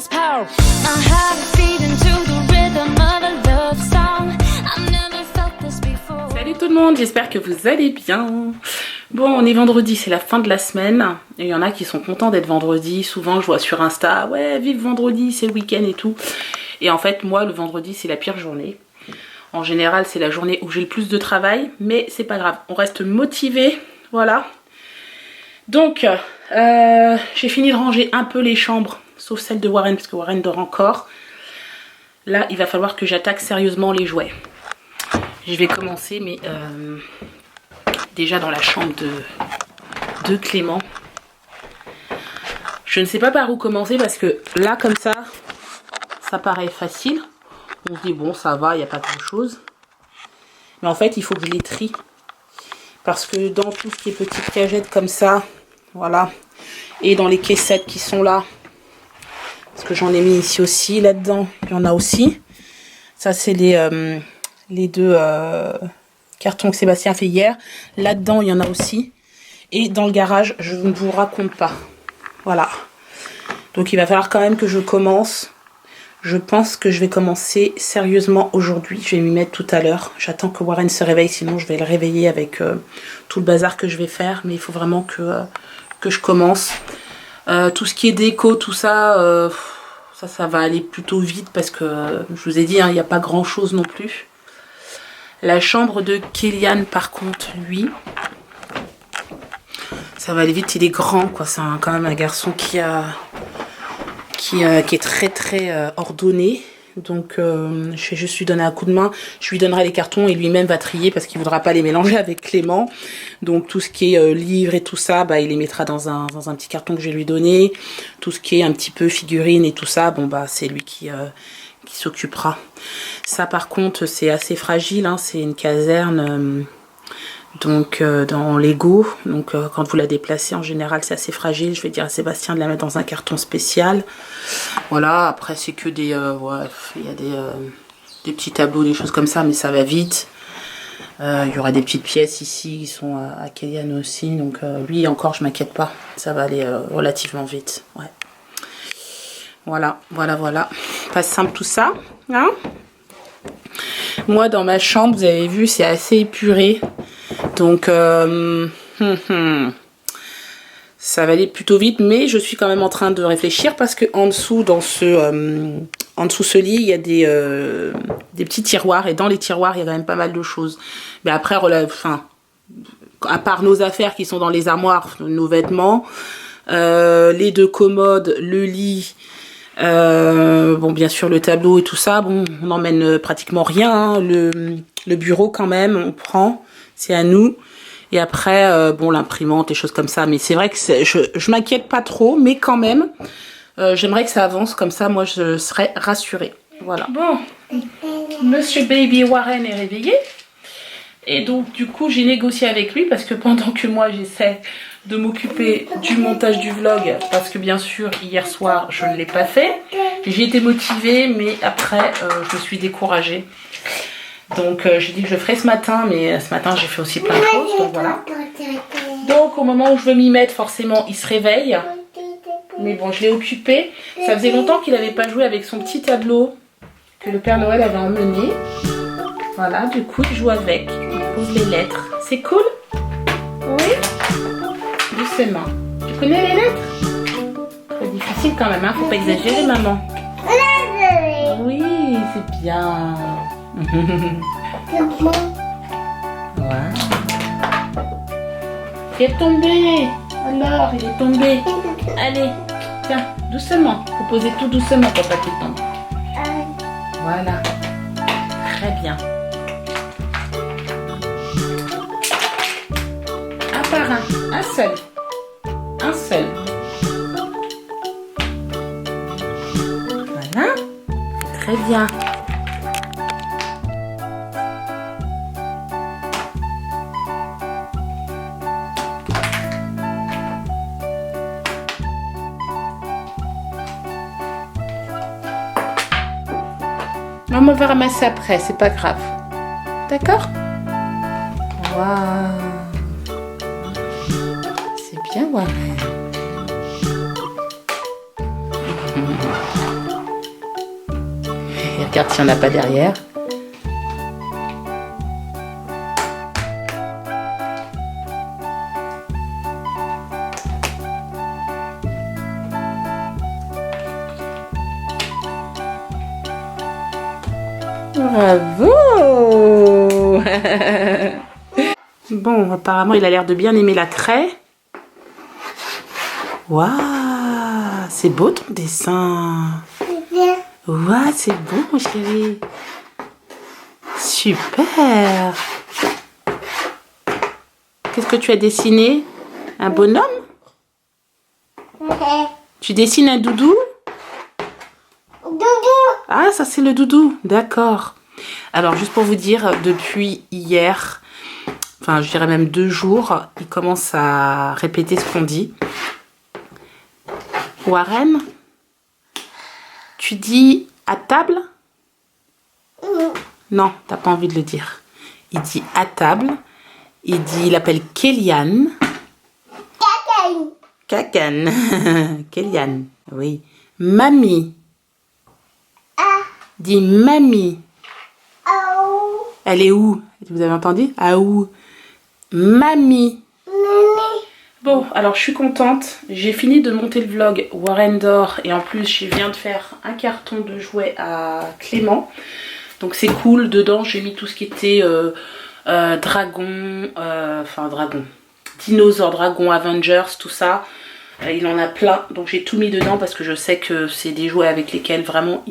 this power. My heart is beating to the rhythm of a love song. I've never felt this before. Salut tout le monde, j'espère que vous allez bien. Bon, on est vendredi, c'est la fin de la semaine. Et il y en a qui sont contents d'être vendredi. Souvent, je vois sur Insta, ouais, vive vendredi, c'est le week-end et tout. Et en fait, moi, le vendredi, c'est la pire journée. En général, c'est la journée où j'ai le plus de travail. Mais c'est pas grave, on reste motivé. Voilà. Donc, j'ai fini de ranger un peu les chambres, sauf celle de Warren, parce que Warren dort encore. Là, il va falloir que j'attaque sérieusement les jouets. Je vais commencer, mais déjà dans la chambre de Clément. Je ne sais pas par où commencer, parce que là, comme ça paraît facile. On se dit, bon, ça va, il n'y a pas grand-chose. Mais en fait, il faut que je les trie. Parce que dans tout ce qui est petites cagettes comme ça, voilà, et dans les caissettes qui sont là, parce que j'en ai mis ici aussi, là-dedans, il y en a aussi. Ça, c'est les deux cartons que Sébastien a fait hier. Là-dedans, il y en a aussi. Et dans le garage, je ne vous raconte pas. Voilà. Donc, il va falloir quand même que je commence. Je pense que je vais commencer sérieusement aujourd'hui. Je vais m'y mettre tout à l'heure. J'attends que Warren se réveille, sinon je vais le réveiller avec tout le bazar que je vais faire. Mais il faut vraiment que je commence. Tout ce qui est déco, tout ça, ça va aller plutôt vite parce que, je vous ai dit, il n'y a pas grand chose non plus. La chambre de Kélian, par contre, lui, ça va aller vite. Il est grand, quoi. C'est quand même un garçon qui est très très ordonné. Donc je vais juste lui donner un coup de main. Je lui donnerai les cartons et lui-même va trier parce qu'il ne voudra pas les mélanger avec Clément. Donc tout ce qui est livres et tout ça, bah, il les mettra dans un petit carton que je vais lui donner. Tout ce qui est un petit peu figurines et tout ça, bon bah c'est lui qui s'occupera. Ça par contre c'est assez fragile, hein, c'est une caserne donc dans Lego, donc quand vous la déplacez en général c'est assez fragile. Je vais dire à Sébastien de la mettre dans un carton spécial. Voilà, après c'est que des ouais, il y a des petits tableaux, des choses comme ça, mais ça va vite. Il y aura des petites pièces ici qui sont à Kélian aussi, donc lui encore je m'inquiète pas, ça va aller relativement vite. Ouais. Voilà. Pas simple tout ça, hein. Moi dans ma chambre, vous avez vu, c'est assez épuré. Donc ça va aller plutôt vite, mais je suis quand même en train de réfléchir parce que en dessous, en dessous ce lit, il y a des petits tiroirs et dans les tiroirs, il y a quand même pas mal de choses. Mais après, à part nos affaires qui sont dans les armoires, nos vêtements, les deux commodes, le lit. Bon, bien sûr le tableau et tout ça, bon, on n'emmène pratiquement rien, hein. Le bureau quand même on prend, c'est à nous. Et après bon, l'imprimante et choses comme ça, mais c'est vrai que je m'inquiète pas trop, mais quand même j'aimerais que ça avance, comme ça moi je serais rassurée. Voilà. Bon, Monsieur Baby Warren est réveillé et donc du coup j'ai négocié avec lui parce que pendant que moi j'essaie de m'occuper du montage du vlog, parce que bien sûr hier soir je ne l'ai pas fait, j'ai été motivée mais après je me suis découragée, donc j'ai dit que je le ferais ce matin, mais ce matin j'ai fait aussi plein de choses, donc voilà. Donc au moment où je veux m'y mettre, forcément il se réveille, mais bon je l'ai occupé. Ça faisait longtemps qu'il n'avait pas joué avec son petit tableau que le Père Noël avait emmené. Voilà, du coup il joue avec, il pose les lettres, c'est cool. Oui. Doucement. Tu connais les lettres? C'est difficile quand même, hein? Faut pas exagérer, maman. Oui, c'est bien. Voilà. Il est tombé. Alors, il est tombé. Allez, tiens, doucement. Faut poser tout doucement pour pas qu'il tombe. Voilà. Très bien. Un par un seul. Un seul. Voilà. Très bien. Maman va ramasser après, c'est pas grave. D'accord? Waouh. C'est bien, Warren. Regarde s'il n'y en a pas derrière. Bravo. Bon, apparemment, il a l'air de bien aimer la craie. Waouh, c'est beau ton dessin. Waouh, c'est beau, mon chéri. Super. Qu'est-ce que tu as dessiné? Un bonhomme? Tu dessines un doudou? Ah, ça c'est le doudou, d'accord. Alors, juste pour vous dire, depuis hier, enfin, je dirais même 2 jours, il commence à répéter ce qu'on dit. Warren, tu dis à table? Non, t'as pas envie de le dire. Il dit à table. Il appelle Kellyanne. Kakan. Kellyanne, oui. Mamie. Dis mamie. Elle est où? Vous avez entendu? Ah où? Mamie. Bon, alors je suis contente. J'ai fini de monter le vlog Warren dort et en plus je viens de faire un carton de jouets à Clément. Donc c'est cool. Dedans j'ai mis tout ce qui était dragon, dinosaures, dragons, Avengers, tout ça. Il en a plein. Donc j'ai tout mis dedans parce que je sais que c'est des jouets avec lesquels vraiment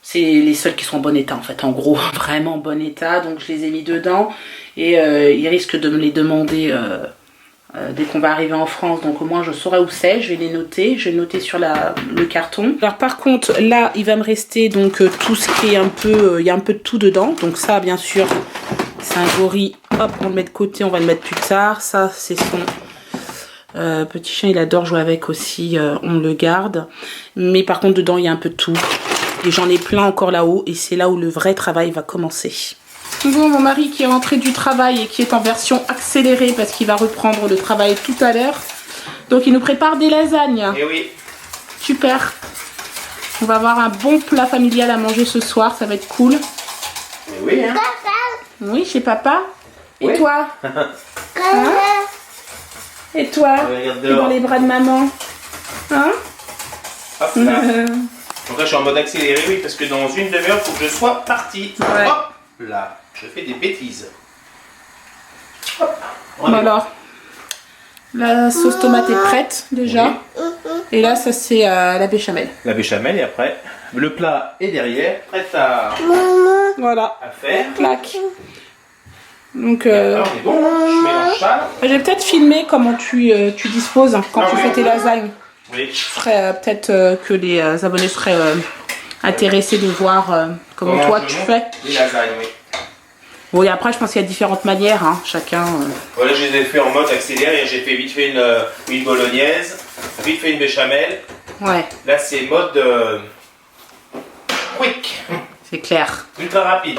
c'est les seuls qui sont en bon état en fait, en gros, vraiment en bon état, donc je les ai mis dedans et ils risquent de me les demander dès qu'on va arriver en France, donc au moins je saurai où c'est, je vais les noter, je vais noter sur le carton. Alors par contre, là il va me rester donc tout ce qui est un peu, il y a un peu de tout dedans, donc ça bien sûr, c'est un gorille, hop on le met de côté, on va le mettre plus tard, ça c'est son... petit chien, il adore jouer avec aussi, on le garde, mais par contre dedans il y a un peu de tout. Et j'en ai plein encore là-haut et c'est là où le vrai travail va commencer. Bon, mon mari qui est rentré du travail et qui est en version accélérée parce qu'il va reprendre le travail tout à l'heure. Donc il nous prépare des lasagnes. Eh oui. Super. On va avoir un bon plat familial à manger ce soir, ça va être cool. Eh oui, hein. Oui, chez papa. Et Oui. toi? Hein? Et toi? Regarde T'es dehors. dans les bras de maman? Hein? Hop là. Donc là, je suis en mode accéléré, oui, parce que dans une demi-heure, il faut que je sois parti. Ouais. Hop là, je fais des bêtises. Hop. Bon alors, la sauce tomate est prête déjà. Oui. Et là, ça c'est la béchamel. La béchamel et après, le plat est derrière, prêt à Voilà, faire. clac. Donc, Alors, on est bon, je mélange ça. je vais peut-être filmer comment tu disposes quand Ah tu oui. fais tes lasagnes. Oui. Je ferais peut-être que les abonnés seraient intéressés de voir comment toi je tu monte fais. les lasagnes, oui. Bon, et après, je pense qu'il y a différentes manières, hein, chacun. Voilà, je les ai fait en mode accéléré. J'ai fait vite fait une bolognaise, vite fait une béchamel. Ouais, Là, c'est mode quick, c'est clair. ultra rapide.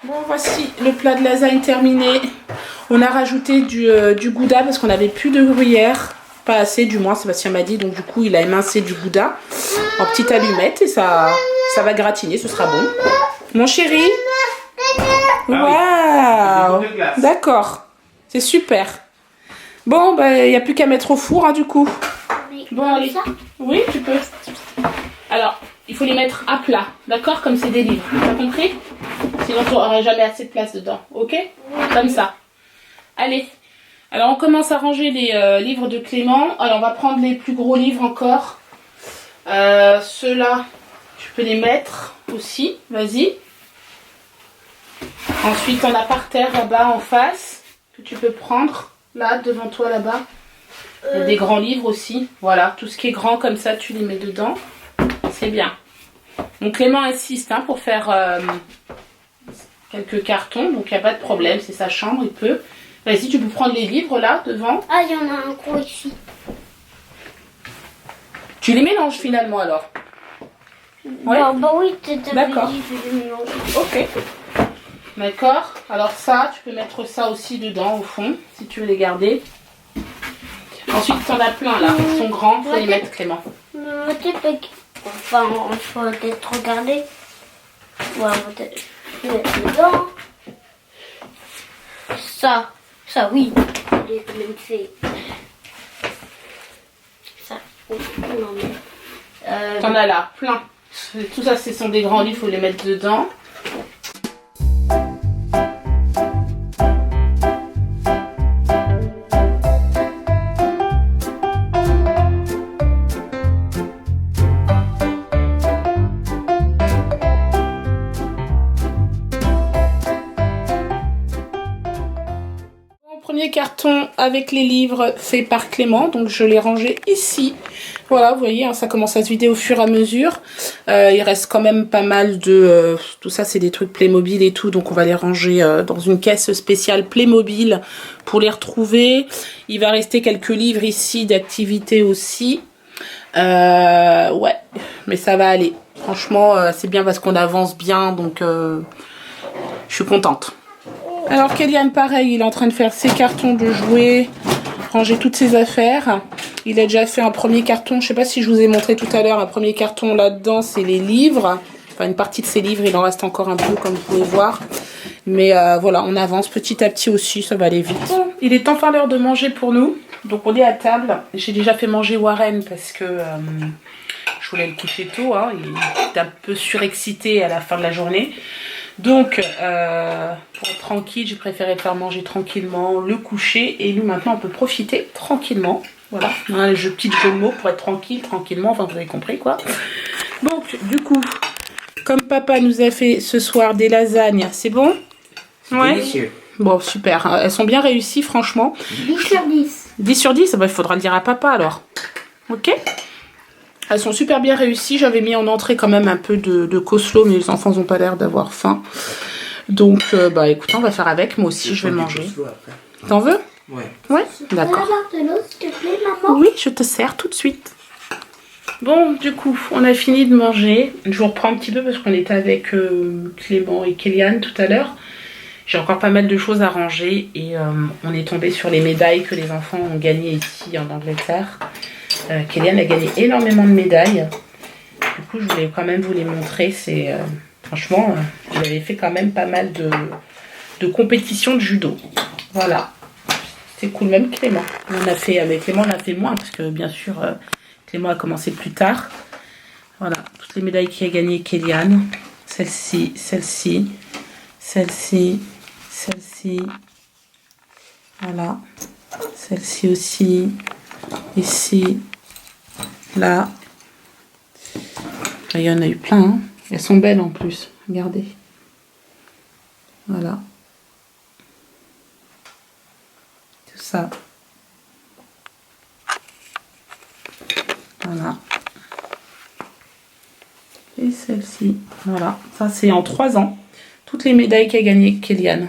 Bon, voici le plat de lasagne terminé. On a rajouté du gouda parce qu'on n'avait plus de gruyère. Pas assez, du moins, Sébastien m'a dit. Donc, du coup, il a émincé du gouda en petites allumettes et ça va gratiner, ce sera bon. Mon chéri. Waouh! Des boules de glace. D'accord. C'est super. Bon, bah, il n'y a plus qu'à mettre au four, hein, du coup. Bon, allez. Oui, tu peux. Alors, il faut les mettre à plat, d'accord? Comme c'est des livres. T'as compris? Sinon, tu n'auras jamais assez de place dedans. Ok? Comme ça. Allez. Alors, on commence à ranger les livres de Clément. Alors, on va prendre les plus gros livres encore. Ceux-là, Tu peux les mettre aussi, vas-y. Ensuite, on a par terre là-bas en face, que tu peux prendre, là, devant toi là-bas. Il y a des grands livres aussi. Voilà, tout ce qui est grand comme ça, tu les mets dedans. C'est bien. Donc Clément insiste hein, pour faire quelques cartons, donc il n'y a pas de problème, c'est sa chambre, il peut. Vas-y, tu peux prendre les livres là, devant. Ah, il y en a un gros ici. Tu les mélanges finalement alors. Ouais. Bah oui, t'avais D'accord. dit que je les mélange. Ok. D'accord. Alors ça, tu peux mettre ça aussi dedans au fond, si tu veux les garder. Ensuite, tu en as plein là, ils sont grands, faut les mettre Clément. Enfin, on peut peut-être regarder. Voilà, peut-être je vais mettre dedans. Ça oui, je l'ai quand même fait. Ça, oui, non mais... T'en as là, plein. Tout ça, ce sont des grands livres, faut les mettre dedans. Premier carton avec les livres fait par Clément, donc je l'ai rangé ici. Voilà, vous voyez, hein, ça commence à se vider au fur et à mesure. Il reste quand même pas mal de... tout ça, c'est des trucs Playmobil et tout, donc on va les ranger dans une caisse spéciale Playmobil pour les retrouver. Il va rester quelques livres ici d'activités aussi. Ouais, mais ça va aller. Franchement, c'est bien parce qu'on avance bien, donc je suis contente. Alors Kélian, pareil, il est en train de faire ses cartons de jouets, ranger toutes ses affaires. Il a déjà fait un premier carton, je sais pas si je vous ai montré tout à l'heure, un premier carton là-dedans, c'est les livres. Enfin, une partie de ses livres, il en reste encore un peu, comme vous pouvez voir. Mais voilà, on avance petit à petit aussi, ça va aller vite. Il est enfin l'heure de manger pour nous. Donc on est à table. J'ai déjà fait manger Warren parce que je voulais le coucher tôt. Hein. Il est un peu surexcité à la fin de la journée. Donc, pour être tranquille, j'ai préféré le faire manger tranquillement, le coucher. Et nous, maintenant, on peut profiter tranquillement. Voilà, on a le petit jeu de mots pour être tranquille, tranquillement. Enfin, vous avez compris, quoi. Donc, du coup, comme papa nous a fait ce soir des lasagnes, c'est bon? Ouais. Délicieux. Bon, super. Elles sont bien réussies, franchement. 10 sur 10. 10 sur 10, bah, il faudra le dire à papa, alors. Ok? Elles sont super bien réussies. J'avais mis en entrée quand même un peu de coleslaw, mais les enfants n'ont pas l'air d'avoir faim. Donc, bah écoute, on va faire avec. Moi aussi, je vais manger. T'en veux? Ouais. Ouais, d'accord. Tu peux avoir de l'eau, s'il te plaît, maman? Oui, je te sers tout de suite. Bon, du coup, on a fini de manger. Je vous reprends un petit peu parce qu'on était avec Clément et Kélian tout à l'heure. J'ai encore pas mal de choses à ranger et on est tombé sur les médailles que les enfants ont gagnées ici en Angleterre. Kélian a gagné énormément de médailles. Du coup, je voulais quand même vous les montrer. C'est franchement, il avait fait quand même pas mal de compétitions de judo. Voilà, c'est cool. Même Clément, on a fait avec Clément, on a fait moins parce que bien sûr, Clément a commencé plus tard. Voilà, toutes les médailles qu'il a gagnées Kélian. Celle-ci, celle-ci, celle-ci, celle-ci. Voilà, celle-ci aussi. Ici, là. Il y en a eu plein. Hein. Elles sont belles en plus. Regardez. Voilà. Tout ça. Voilà. Et celle-ci. Voilà. Ça, c'est en 3 ans. Toutes les médailles qu'a gagnées Kélian.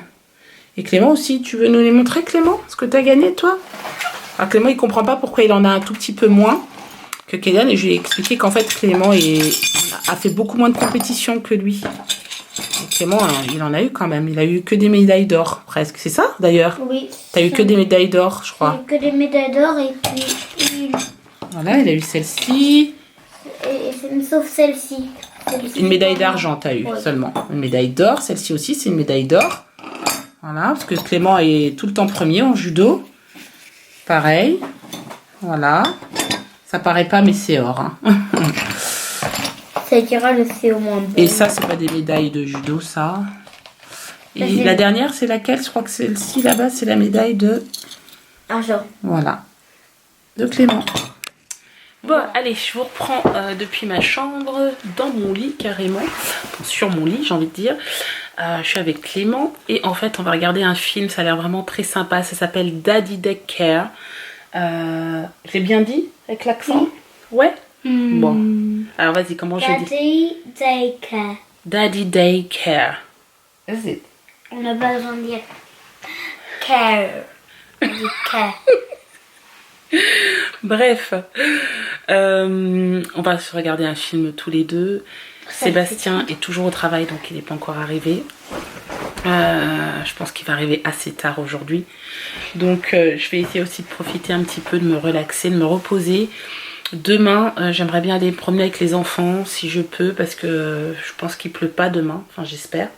Et Clément aussi. Tu veux nous les montrer, Clément? Ce que tu as gagné, toi? Alors Clément, il comprend pas pourquoi il en a un tout petit peu moins que Kélian. Et je lui ai expliqué qu'en fait, Clément a fait beaucoup moins de compétitions que lui. Et Clément, il en a eu quand même. Il a eu que des médailles d'or, presque. C'est ça, d'ailleurs? Oui. T'as eu que des médailles d'or, je crois. Que des médailles d'or et puis... Voilà, il a eu celle-ci. Sauf celle-ci. Une médaille d'argent, t'as eu seulement. Une médaille d'or. Celle-ci aussi, c'est une médaille d'or. Voilà, parce que Clément est tout le temps premier en judo. Pareil, voilà, ça paraît pas mais c'est or. Hein. Ça dira le c'est au moins bon. Et ça c'est pas des médailles de judo ça. Et la dernière c'est laquelle? Je crois que celle-ci là-bas c'est la médaille de... Argent. Voilà, de Clément. Bon, allez, je vous reprends depuis ma chambre, dans mon lit carrément, enfin, sur mon lit j'ai envie de dire. Je suis avec Clément et en fait on va regarder un film, ça a l'air vraiment très sympa, ça s'appelle Daddy Daycare. J'ai bien dit avec l'accent? Ouais. Bon, alors vas-y, comment je dis? Daddy Daycare. Daddy Daycare. Is it? On n'a pas besoin de dire care. On dit care. Bref, on va se regarder un film tous les deux. Sébastien est toujours au travail, donc il n'est pas encore arrivé. Je pense qu'il va arriver assez tard aujourd'hui. Donc je vais essayer aussi de profiter un petit peu, de me relaxer, de me reposer. Demain, j'aimerais bien aller me promener avec les enfants, si je peux, parce que je pense qu'il pleut pas demain, enfin j'espère.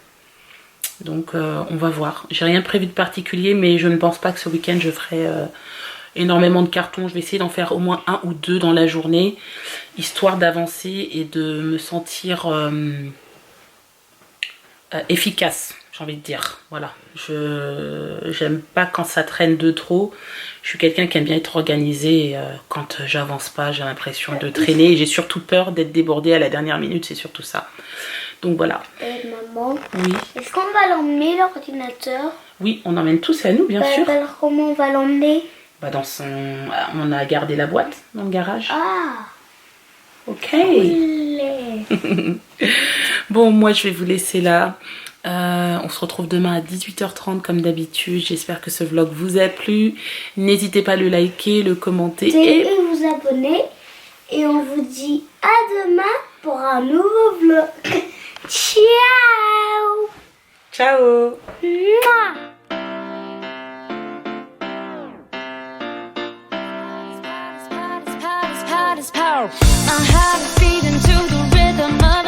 Donc on va voir. J'ai rien prévu de particulier, mais je ne pense pas que ce week-end je ferai énormément de cartons. Je vais essayer d'en faire au moins 1 ou 2 dans la journée, histoire d'avancer et de me sentir efficace, j'ai envie de dire. Voilà, j'aime pas quand ça traîne de trop. Je suis quelqu'un qui aime bien être organisé et quand j'avance pas, j'ai l'impression de traîner. J'ai surtout peur d'être débordée à la dernière minute, c'est surtout ça. Donc voilà. Maman, Oui. est-ce qu'on va l'emmener l'ordinateur? Oui, on emmène tous à nous, bien sûr. Alors comment on va l'emmener? Bah on a gardé la boîte dans le garage. Ah, Ok. les... Bon, moi je vais vous laisser là. On se retrouve demain à 18h30 comme d'habitude. J'espère que ce vlog vous a plu. N'hésitez pas à le liker, le commenter et et vous abonner. Et on vous dit à demain pour un nouveau vlog. Ciao. ciao. Mouah. My heart is beating to the rhythm of